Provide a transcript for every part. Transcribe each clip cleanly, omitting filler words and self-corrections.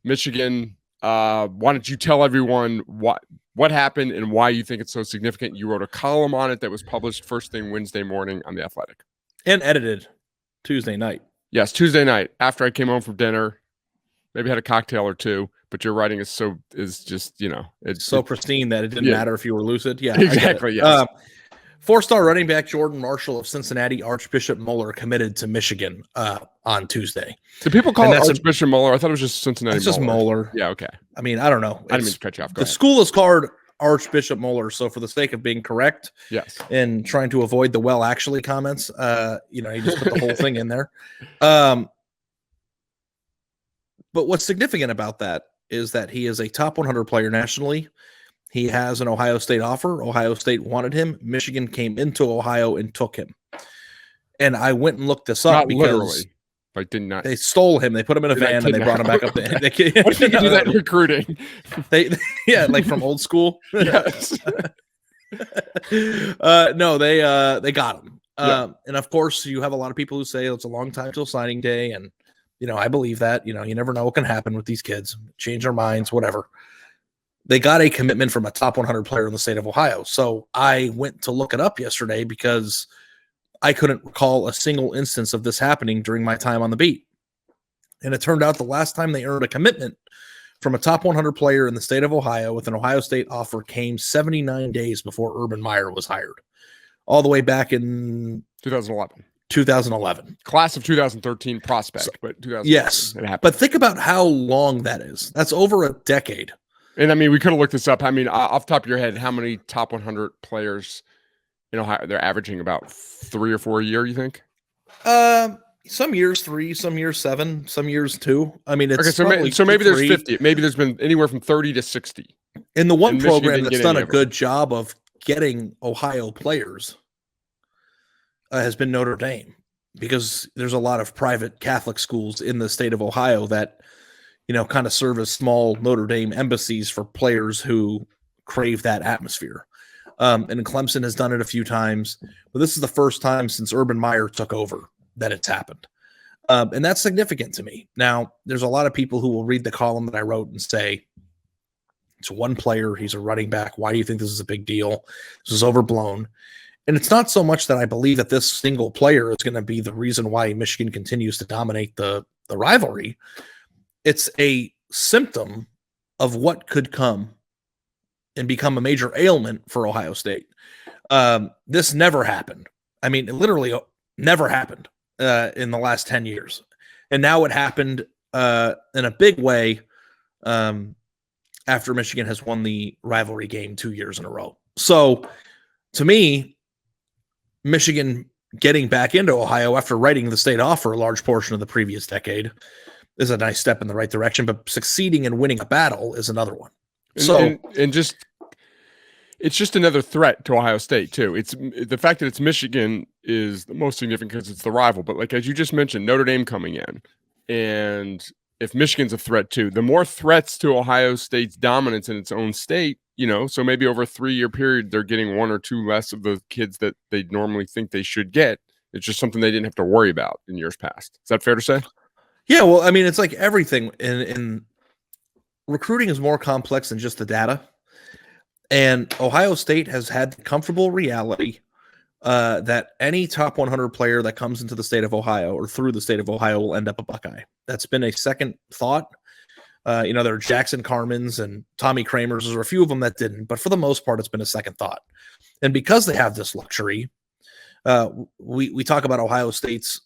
Michigan. Why don't you tell everyone what happened and why you think it's so significant? You wrote a column on it that was published first thing Wednesday morning on The Athletic. And edited Tuesday night. Yes, Tuesday night after I came home from dinner. Maybe had a cocktail or two, but your writing is just, it's so pristine that it didn't matter if you were lucid. Yeah, exactly. Yes. 4-star running back Jordan Marshall of Cincinnati, Archbishop Moeller committed to Michigan on Tuesday. Do people call it Archbishop Moeller? I thought it was just Cincinnati. It's just Moeller. Yeah, okay. I mean, I don't know. I didn't mean to cut you off. The school is called Archbishop Moeller, so for the sake of being correct, yes, and trying to avoid the well actually comments, you just put the whole thing in there. But what's significant about that is that he is a top 100 player nationally. He has an Ohio State offer. Ohio State wanted him. Michigan came into Ohio and took him. And I went and looked this up because they stole him. They put him in a van and they brought him back up. What if you do that in recruiting? Like from old school. Yes. No, they got him. Yeah. And of course, you have a lot of people who say it's a long time till signing day, and I believe that. You never know what can happen with these kids. Change their minds, whatever. They got a commitment from a top 100 player in the state of Ohio. So I went to look it up yesterday because I couldn't recall a single instance of this happening during my time on the beat. And it turned out the last time they earned a commitment from a top 100 player in the state of Ohio with an Ohio State offer came 79 days before Urban Meyer was hired, all the way back in 2011. Class of 2013 prospect, but 2011. Yes, it happened. But think about how long that is. That's over a decade. And I mean, we could have looked this up. I mean, off the top of your head, how many top 100 players in Ohio? They're averaging about 3 or 4 a year, you think? Some years 3, some years 7, some years 2. I mean, it's okay. So maybe there's 50. Maybe there's been anywhere from 30 to 60. And the one program that's done a good job of getting Ohio players has been Notre Dame, because there's a lot of private Catholic schools in the state of Ohio that kind of serve as small Notre Dame embassies for players who crave that atmosphere. And Clemson has done it a few times, but this is the first time since Urban Meyer took over that it's happened. And that's significant to me. Now, there's a lot of people who will read the column that I wrote and say, it's one player, he's a running back. Why do you think this is a big deal? This is overblown. And it's not so much that I believe that this single player is going to be the reason why Michigan continues to dominate the rivalry. It's a symptom of what could come and become a major ailment for Ohio State. This never happened. I mean, it literally never happened in the last 10 years. And now it happened in a big way after Michigan has won the rivalry game 2 years in a row. So to me, Michigan getting back into Ohio after writing the state off for a large portion of the previous decade is a nice step in the right direction, but succeeding and winning a battle is another one. It's just another threat to Ohio State too. It's the fact that it's Michigan is the most significant because it's the rival. But like, as you just mentioned, Notre Dame coming in, and if Michigan's a threat too, the more threats to Ohio State's dominance in its own state, so maybe over a 3-year period, they're getting 1 or 2 less of the kids that they normally think they should get. It's just something they didn't have to worry about in years past. Is that fair to say? Yeah, well, I mean, it's like everything in recruiting is more complex than just the data. And Ohio State has had the comfortable reality that any top 100 player that comes into the state of Ohio or through the state of Ohio will end up a Buckeye. That's been a second thought. There are Jackson Carmans and Tommy Kramers. There are a few of them that didn't, but for the most part, it's been a second thought. And because they have this luxury, we talk about Ohio State's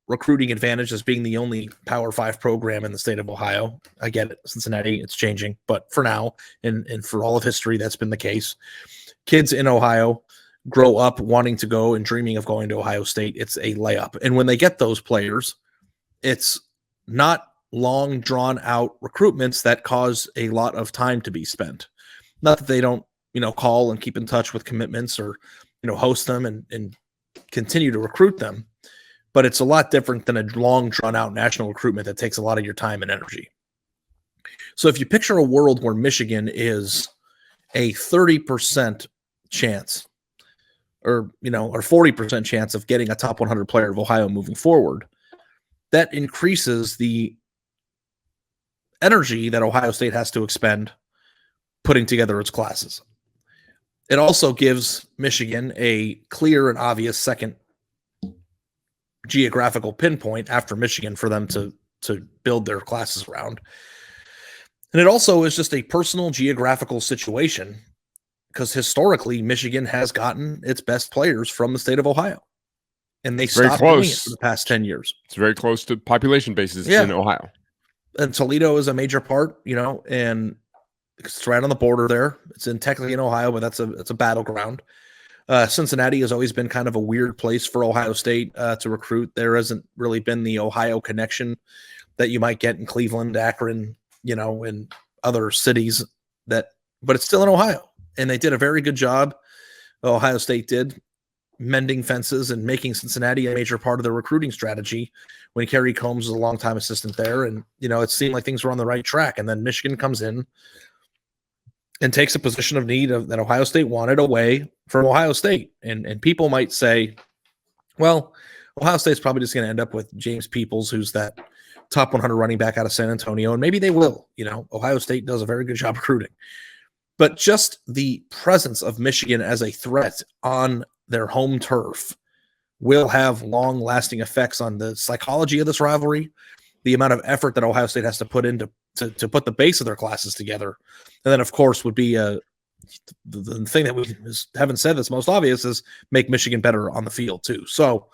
recruiting advantage as being the only Power 5 program in the state of Ohio. I get it, Cincinnati, it's changing, but for now and for all of history, that's been the case. Kids in Ohio grow up wanting to go and dreaming of going to Ohio State. It's a layup. And when they get those players, it's not long drawn out recruitments that cause a lot of time to be spent. Not that they don't, call and keep in touch with commitments or, host them and continue to recruit them. But it's a lot different than a long drawn out national recruitment that takes a lot of your time and energy. So if you picture a world where Michigan is a 30% chance or 40% chance of getting a top 100 player of Ohio moving forward, that increases the energy that Ohio State has to expend putting together its classes. It also gives Michigan a clear and obvious second geographical pinpoint after Michigan for them to build their classes around. And it also is just a personal geographical situation because historically Michigan has gotten its best players from the state of Ohio. And they stopped doing it for the past 10 years. It's very close to population bases in Ohio. And Toledo is a major part, and it's right on the border there. It's technically in Ohio, but it's a battleground. Cincinnati has always been kind of a weird place for Ohio State to recruit. There hasn't really been the Ohio connection that you might get in Cleveland, Akron, and other cities but it's still in Ohio. And they did a very good job. Ohio State did mending fences and making Cincinnati a major part of their recruiting strategy when Kerry Combs was a longtime assistant there. And, it seemed like things were on the right track. And then Michigan comes in and takes a position of need that Ohio State wanted away from Ohio State. And people might say, well, Ohio State's probably just going to end up with James Peoples, who's that top 100 running back out of San Antonio. And maybe they will. Ohio State does a very good job recruiting. But just the presence of Michigan as a threat on their home turf will have long-lasting effects on the psychology of this rivalry, the amount of effort that Ohio State has to put into to put the base of their classes together. And then, of course, would be the thing that we haven't said that's most obvious is make Michigan better on the field, too. So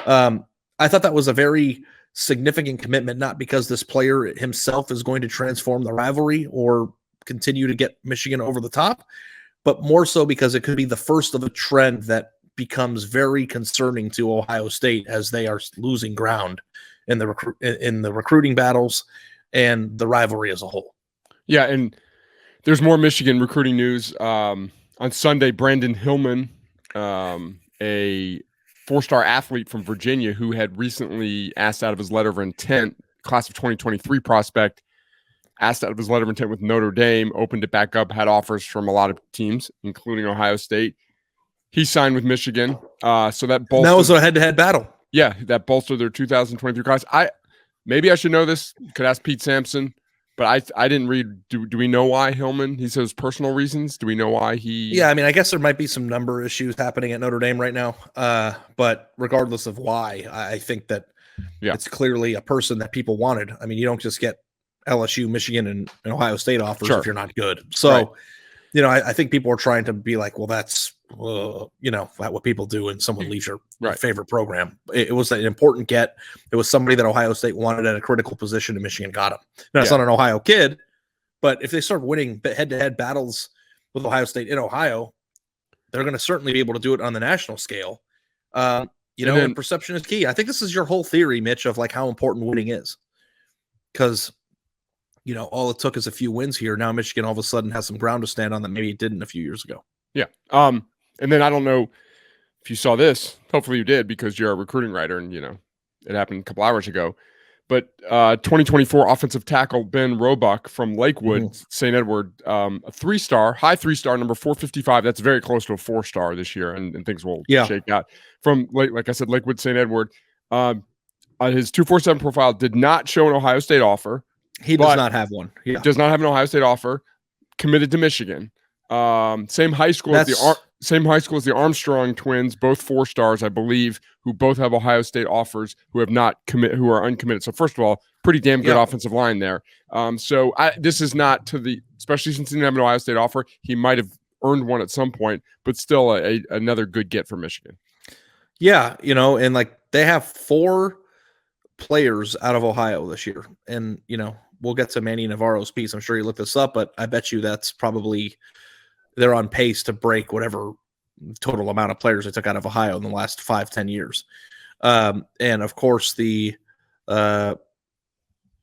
I thought that was a very significant commitment, not because this player himself is going to transform the rivalry or continue to get Michigan over the top, but more so because it could be the first of a trend that becomes very concerning to Ohio State as they are losing ground in the recruiting battles and the rivalry as a whole. Yeah, and there's more Michigan recruiting news. On Sunday, Brandon Hillman, a four-star athlete from Virginia who had recently asked out of his letter of intent, class of 2023 prospect, asked out of his letter of intent with Notre Dame, opened it back up, had offers from a lot of teams, including Ohio State. He signed with Michigan. So that was a head-to-head battle. Yeah, that bolstered their 2023 class. Maybe I should know this. Could ask Pete Sampson, but I didn't read. Do we know why Hillman? He says personal reasons. Do we know why he? Yeah, I mean, I guess there might be some number issues happening at Notre Dame right now. But regardless of why, I think that it's clearly a person that people wanted. I mean, you don't just get LSU, Michigan, and Ohio State offers if you're not good. So, I think people are trying to be like, well, that's what people do when someone leaves your favorite program. It was an important get. It was somebody that Ohio State wanted at a critical position, and Michigan got him. Now, it's not an Ohio kid, but if they start winning head-to-head battles with Ohio State in Ohio, they're going to certainly be able to do it on the national scale. And perception is key. I think this is your whole theory, Mitch, of like how important winning is. Because all it took is a few wins here. Now Michigan all of a sudden has some ground to stand on that maybe it didn't a few years ago. Yeah. And then I don't know if you saw this. Hopefully you did because you're a recruiting writer and, it happened a couple hours ago. But 2024 offensive tackle Ben Roebuck from Lakewood, St. Edward, a high three-star, number 455. That's very close to a 4-star this year, and things will shake out. From, like I said, Lakewood, St. Edward. His 247 profile did not show an Ohio State offer. He does not have one. He does not have an Ohio State offer. Committed to Michigan. Same high school as the Armstrong twins, both 4-stars, I believe, who both have Ohio State offers, who are uncommitted. So first of all, pretty damn good offensive line there. So this is not especially since he didn't have an Ohio State offer, he might have earned one at some point, but still another good get for Michigan. Yeah, and like they have 4 players out of Ohio this year, and we'll get to Manny Navarro's piece. I'm sure you looked this up, but I bet you that's probably they're on pace to break whatever total amount of players they took out of Ohio in the last 5-10 years. And of course, the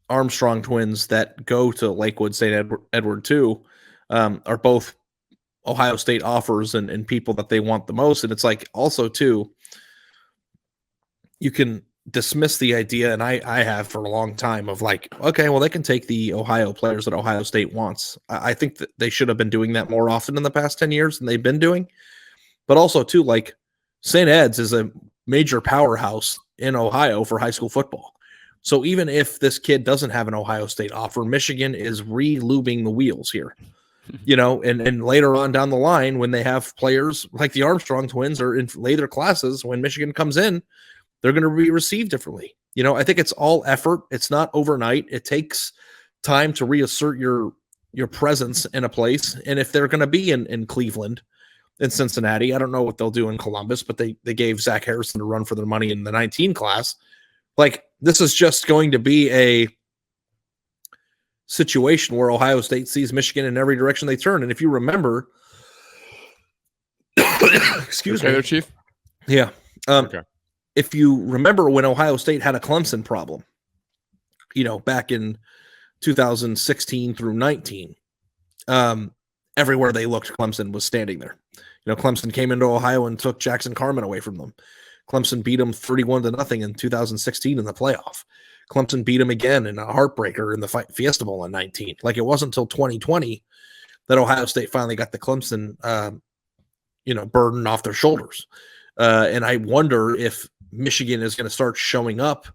Armstrong twins that go to Lakewood St. Edward too are both Ohio State offers and people that they want the most. And it's like also too, you can dismiss the idea, and I have for a long time, of like, okay, well, they can take the Ohio players that Ohio State wants. I think that they should have been doing that more often in the past 10 years than they've been doing. But also, too, like St. Ed's is a major powerhouse in Ohio for high school football. So even if this kid doesn't have an Ohio State offer, Michigan is re-lubing the wheels here. And later on down the line, when they have players like the Armstrong twins or in later classes, when Michigan comes in, they're going to be received differently. I think it's all effort. It's not overnight. It takes time to reassert your presence in a place. And if they're going to be in Cleveland, in Cincinnati, I don't know what they'll do in Columbus, but they gave Zach Harrison a run for their money in the 19 class. Like, this is just going to be a situation where Ohio State sees Michigan in every direction they turn. And if you remember, excuse me, there, Chief. Yeah. Okay. If you remember when Ohio State had a Clemson problem, back in 2016 through 19, everywhere they looked, Clemson was standing there. Clemson came into Ohio and took Jackson Carman away from them. Clemson beat them 31-0 in 2016 in the playoff. Clemson beat them again in a heartbreaker in the Fiesta Bowl in 19. Like, it wasn't until 2020 that Ohio State finally got the Clemson, burden off their shoulders. And I wonder if Michigan is going to start showing up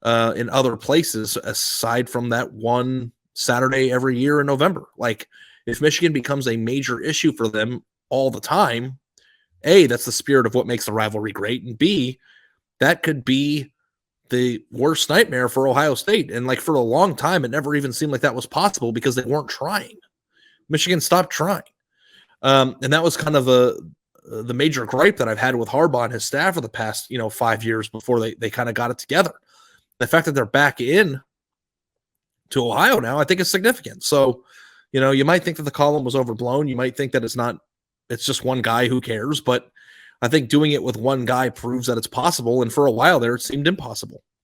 in other places aside from that one Saturday every year in November. Like, if Michigan becomes a major issue for them all the time, A, that's the spirit of what makes the rivalry great, and B, that could be the worst nightmare for Ohio State. And like, for a long time, it never even seemed like that was possible because they weren't trying. Michigan stopped trying. And that was kind of the major gripe that I've had with Harbaugh and his staff for the past, 5 years before they kind of got it together. The fact that they're back in to Ohio now, I think is significant. So, you might think that the column was overblown. You might think that it's just one guy, who cares? But I think doing it with one guy proves that it's possible. And for a while there, it seemed impossible.